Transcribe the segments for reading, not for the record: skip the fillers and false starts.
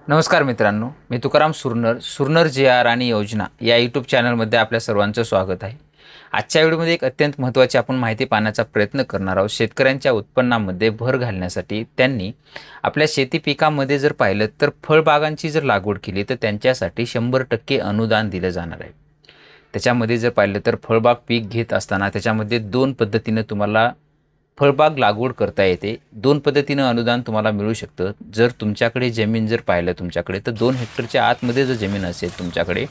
नमस्कार मित्रांनो, मी तुकाराम सुरनर जे आर आणि योजना या यूट्यूब चॅनलमध्ये आपल्या सर्वांचं स्वागत आहे. आजच्या व्हिडिओमध्ये एक अत्यंत महत्त्वाची आपण माहिती पाहण्याचा प्रयत्न करणार आहोत. शेतकऱ्यांच्या उत्पन्नामध्ये भर घालण्यासाठी त्यांनी आपल्या शेती पिकामध्ये जर पाहिलं तर फळबागांची जर लागवड केली तर त्यांच्यासाठी 100% अनुदान दिलं जाणार आहे. त्याच्यामध्ये जर पाहिलं तर फळबाग पीक घेत असताना त्याच्यामध्ये दोन पद्धतीनं तुम्हाला फळबाग लागवड करता येते. दोन पद्धतीनं अनुदान तुम्हाला मिळू शकतं. जर तुमच्याकडे जमीन जर पाहिलं तुमच्याकडे तर 2 हेक्टरच्या आतमध्ये जर जमीन असेल तुमच्याकडे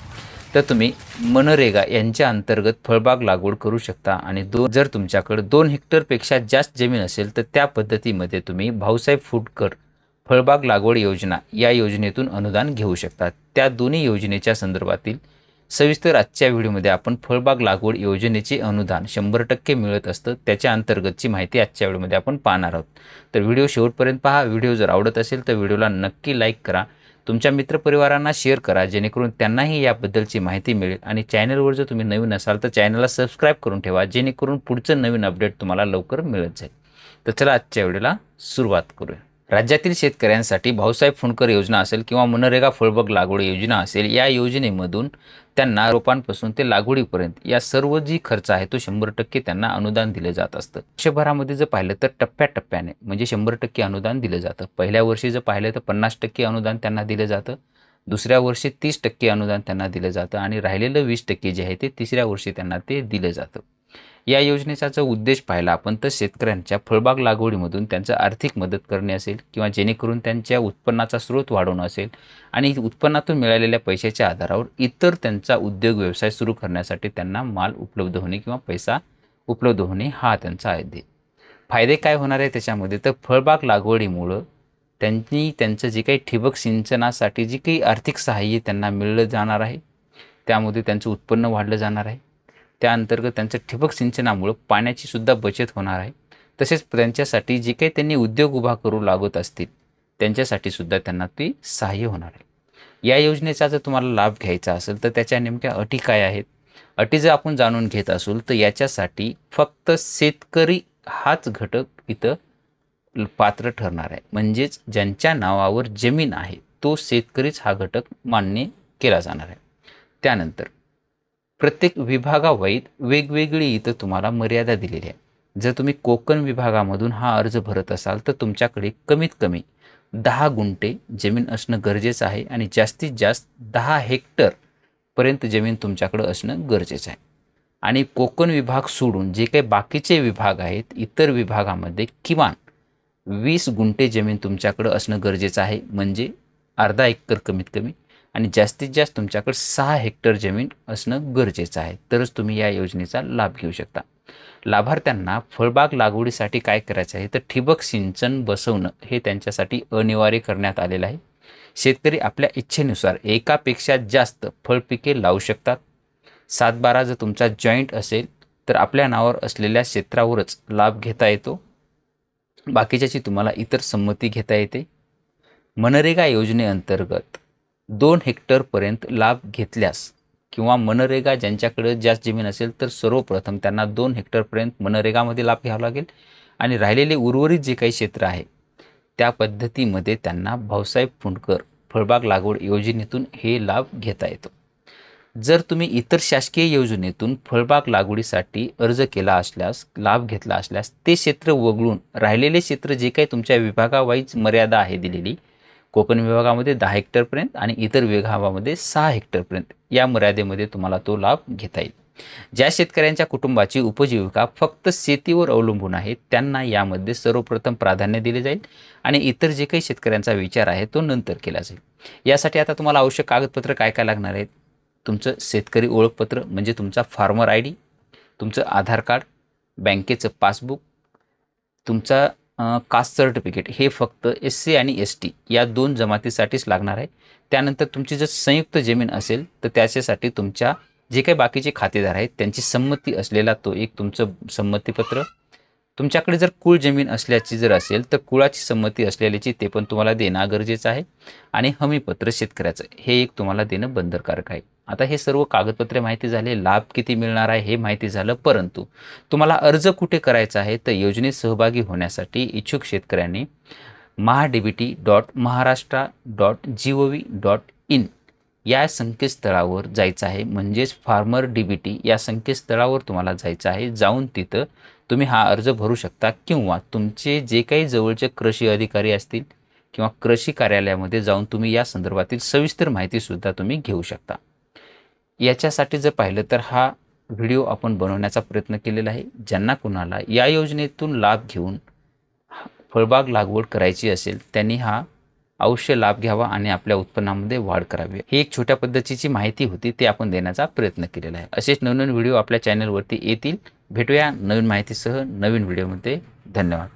तर तुम्ही मनरेगा यांच्या अंतर्गत फळबाग लागवड करू शकता. आणि जर तुमच्याकडे 2 हेक्टरपेक्षा जास्त जमीन असेल तर त्या पद्धतीमध्ये तुम्ही भाऊसाहेब फुंडकर फळबाग लागवड योजना या योजनेतून अनुदान घेऊ शकता. त्या दोन्ही योजनेच्या संदर्भातील सविस्तर आजच्या व्हिडिओमध्ये आपण फळबाग लागवड योजनेचे अनुदान 100% मिळत असतं त्याच्या अंतर्गतची माहिती आजच्या व्हिडिओमध्ये आपण पाहणार आहोत. तर व्हिडिओ शेवटपर्यंत पहा. व्हिडिओ जर आवडत असेल तर व्हिडिओला नक्की लाईक करा, तुमच्या मित्रपरिवारांना शेअर करा जेणेकरून त्यांनाही याबद्दलची माहिती मिळेल. आणि चॅनलवर जर तुम्ही नवीन असाल तर चॅनलला सबस्क्राईब करून ठेवा जेणेकरून पुढचं नवीन अपडेट तुम्हाला लवकर मिळत जाईल. तर चला आजच्या व्हिडिओला सुरुवात करूया. राज्यातील शेतकऱ्यांसाठी भाऊसाहेब फुंडकर योजना असेल किंवा मनरेगा फळबाग लागवड योजना असेल, या योजनेमधून त्यांना रोपांपासून ते लागवडीपर्यंत या सर्व जी खर्च आहे तो 100% त्यांना अनुदान दिलं जात असतं. वर्षभरामध्ये जर पाहिलं तर टप्प्याटप्प्याने म्हणजे 100% अनुदान दिलं जातं. पहिल्या वर्षी जर पाहिलं तर 50% अनुदान त्यांना दिलं जातं, दुसऱ्या वर्षी 30% अनुदान त्यांना दिलं जातं आणि राहिलेलं 20% जे आहे ते तिसऱ्या वर्षी त्यांना ते दिलं जातं. या योजनेचा जो उद्देश पाहिला आपण तर शेतकऱ्यांच्या फळबाग लागवडीमधून त्यांचं आर्थिक मदत करणे असेल किंवा जेणेकरून त्यांच्या उत्पन्नाचा स्रोत वाढवणं असेल आणि उत्पन्नातून मिळालेल्या पैशाच्या आधारावर इतर त्यांचा उद्योग व्यवसाय सुरू करण्यासाठी त्यांना माल उपलब्ध होणे किंवा पैसा उपलब्ध होणे हा त्यांचा आहे. फायदे काय होणार आहे त्याच्यामध्ये तर फळबाग लागवडीमुळं त्यांचं जे काही ठिबक सिंचनासाठी जी काही आर्थिक सहाय्य त्यांना मिळलं जाणार आहे त्यामध्ये त्यांचं उत्पन्न वाढलं जाणार आहे. त्या अंतर्गत त्यांचं ठिबक सिंचनामुळं पाण्याची सुद्धा बचत होणार आहे. तसेच त्यांच्यासाठी जे काही त्यांनी उद्योग उभा करू लागत असतील त्यांच्यासाठी सुद्धा त्यांना ती सहाय्य होणार आहे. या योजनेचा जर तुम्हाला लाभ घ्यायचा असेल तर त्याच्या नेमक्या अटी काय आहेत, अटी जर आपण जाणून घेत असू तर याच्यासाठी फक्त शेतकरी हाच घटक इथं पात्र ठरणार आहे. म्हणजेच ज्यांच्या नावावर जमीन आहे तो शेतकरीच हा घटक मान्य केला जाणार आहे. त्यानंतर प्रत्येक विभागावाईज वेगवेगळी इथं तुम्हाला मर्यादा दिलेली आहे. जर तुम्ही कोकण विभागामधून हा अर्ज भरत असाल तर तुमच्याकडे कमीत कमी 10 गुंठे जमीन असणं गरजेचं आहे आणि जास्तीत जास्त 10 हेक्टरपर्यंत जमीन तुमच्याकडं असणं गरजेचं आहे. आणि कोकण विभाग सोडून जे काही बाकीचे विभाग आहेत इतर विभागामध्ये किमान 20 गुंठे जमीन तुमच्याकडं असणं गरजेचं आहे, म्हणजे अर्धा एकर कमीत कमी, आणि जास्तीत जास्त तुमच्याकडे 6 हेक्टर जमीन असणं गरजेचं आहे, तरच तुम्ही या योजनेचा लाभ घेऊ शकता. लाभार्थ्यांना फळबाग लागवडीसाठी काय करायचं आहे तर ठिबक सिंचन बसवणं हे त्यांच्यासाठी अनिवार्य करण्यात आलेलं आहे. शेतकरी आपल्या इच्छेनुसार एकापेक्षा जास्त फळपिके लावू शकतात. 7/12 जर तुमचा जॉईंट असेल तर आपल्या नावावर असलेल्या क्षेत्रावरच लाभ घेता येतो, बाकीच्याची तुम्हाला इतर संमती घेता येते. मनरेगा योजनेअंतर्गत 2 हेक्टरपर्यंत लाभ घेतल्यास किंवा मनरेगा ज्यांच्याकडे जास्त जमीन असेल तर सर्वप्रथम त्यांना 2 हेक्टरपर्यंत मनरेगामध्ये लाभ घ्यावा लागेल आणि राहिलेले उर्वरित जे काही क्षेत्र आहे त्या पद्धतीमध्ये त्यांना भाऊसाहेब फुंडकर फळबाग लागवड योजनेतून हे लाभ घेता येतो. जर तुम्ही इतर शासकीय योजनेतून फळबाग लागवडीसाठी अर्ज केला असल्यास लाभ घेतला असल्यास ते क्षेत्र वगळून राहिलेले क्षेत्र जे काही तुमच्या विभागावाईज मर्यादा आहे दिलेली, कोकण विभागामध्ये 10 हेक्टरपर्यंत आणि इतर विभागामध्ये 6 हेक्टरपर्यंत या मर्यादेमध्ये तुम्हाला तो लाभ घेता येईल. ज्या शेतकऱ्यांच्या कुटुंबाची उपजीविका फक्त शेतीवर अवलंबून आहे त्यांना यामध्ये सर्वप्रथम प्राधान्य दिले जाईल आणि इतर जे काही शेतकऱ्यांचा विचार आहे तो नंतर केला जाईल. यासाठी आता तुम्हाला आवश्यक कागदपत्र काय काय लागणार आहेत, तुमचं शेतकरी ओळखपत्र म्हणजे तुमचा फार्मर ID, तुमचं आधार कार्ड, बँकेचं पासबुक, तुमचा कास्ट सर्टिफिकेट हे फक्त SC आणि ST या 2 जमातीसाठीच लागणार आहे. त्यानंतर तुमची जर संयुक्त जमीन असेल तर त्याच्यासाठी तुमच्या जे काही बाकीचे खातेदार आहेत त्यांची संमती असलेला तो एक तुमचं संमतीपत्र, तुमच्याकडे जर कुळ जमीन असल्याची जर असेल तर कुळाची संमती असलेल्याची ते पण तुम्हाला देणं गरजेचं आहे आणि हमीपत्र शेतकऱ्याचं हे एक तुम्हाला देणं बंधनकारक आहे. आता हे सर्व कागदपत्रे माहिती झाले, लाभ किती मिळणार आहे हे माहिती झालं, परंतु तुम्हाला अर्ज कुठे करायचा आहे तर योजनेत सहभागी होण्यासाठी इच्छुक शेतकऱ्यांनी mahdbt.maharashtra.gov.in या संकेतस्थळावर जायचं आहे. म्हणजेच फार्मर DBT या संकेतस्थळावर तुम्हाला जायचं आहे. जाऊन तिथं तुम्ही हा अर्ज भरू शकता किंवा तुमचे जे काही जवळचे कृषी अधिकारी असतील किंवा कृषी कार्यालयामध्ये जाऊन तुम्ही या संदर्भातील सविस्तर माहितीसुद्धा तुम्ही घेऊ शकता. याच्यासाठी जर पाहिलं तर हा व्हिडिओ आपण बनवण्याचा प्रयत्न केलेला आहे. ज्यांना कुणाला या योजनेतून लाभ घेऊन फळबाग लागवड करायची असेल त्यांनी हा अवश्य लाभ घ्यावा आणि आपल्या उत्पन्नामध्ये वाढ करावी. ही एक छोट्या पद्धतीची माहिती होती, ते आपण देण्याचा प्रयत्न केलेला आहे. असेच नवनवीन व्हिडिओ आपल्या चॅनलवरती येतील. भेटूया नवीन माहितीसह नवीन व्हिडिओमध्ये. धन्यवाद.